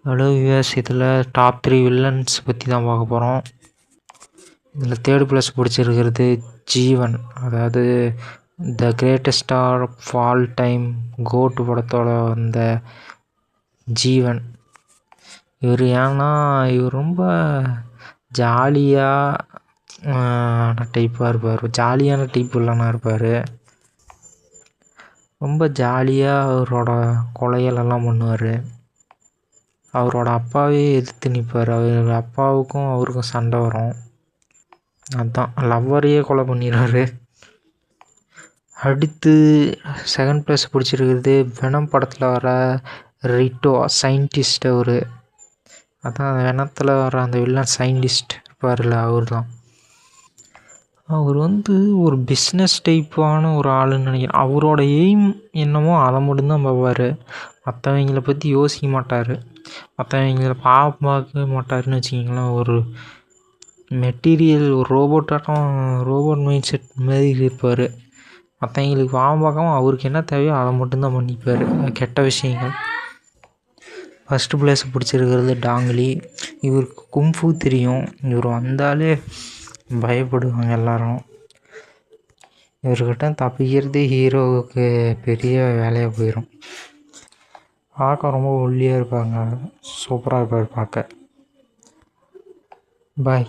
Hello viewers, இதில் top 3 villains பற்றி தான் பார்க்க போகிறோம். இதில் தேர்ட் ப்ளஸ் பிடிச்சிருக்கிறது ஜீவன், அதாவது the greatest star of all time GOAT படத்தோட வந்த ஜீவன். இவர் ஏன்னா இவர் ரொம்ப ஜாலியாக டைப்பாக இருப்பார், ஜாலியான டைப் இல்லைனா இருப்பார். ரொம்ப ஜாலியாக அவரோட கொலைகளெல்லாம் பண்ணுவார். அவரோட அப்பாவே எதிர்த்து நிற்பார். அவர் அப்பாவுக்கும் அவருக்கும் சண்டை வரும். அதுதான் லவ்வரையே கொலை பண்ணிடுறாரு. அடுத்து செகண்ட் ப்ளஸ் பிடிச்சிருக்கிறது வெனம் படத்தில் வர ரிட்டோ, சயின்டிஸ்ட். அவர் அதான் வெனத்தில் வர அந்த வில்லன் சயின்டிஸ்ட் இருப்பார்ல, அவர் தான். அவர் ஒரு பிஸ்னஸ் டைப்பான ஒரு ஆளுன்னு நினைக்கிறேன். அவரோட எய்ம் என்னமோ அதை மட்டும்தான் பார்ப்பார். மற்றவங்கள பற்றி யோசிக்க மாட்டார், மற்றவங்கள பார்க்கவே மாட்டாருன்னு வச்சுக்கிங்களேன். ஒரு மெட்டீரியல், ஒரு ரோபோட் மைண்ட் செட் மாதிரி இருப்பார். மற்றவங்களுக்கு பார்க்காம அவருக்கு என்ன தேவையோ அதை மட்டும்தான் பண்ணிப்பார், கெட்ட விஷயங்கள். ஃபஸ்ட்டு பிளேஸ் பிடிச்சிருக்கிறது டாங்லி. இவருக்கு கும்ஃபு தெரியும். இவர் வந்தாலே பயப்படுவாங்க எல்லாரும். இவர்கிட்ட தப்பிக்கிறது ஹீரோவுக்கு பெரிய வேலையாக போயிடும். பார்க்க ரொம்ப ஒல்லியாக இருப்பாங்க, சூப்பராக இருப்பார் பார்க்க. பாய்.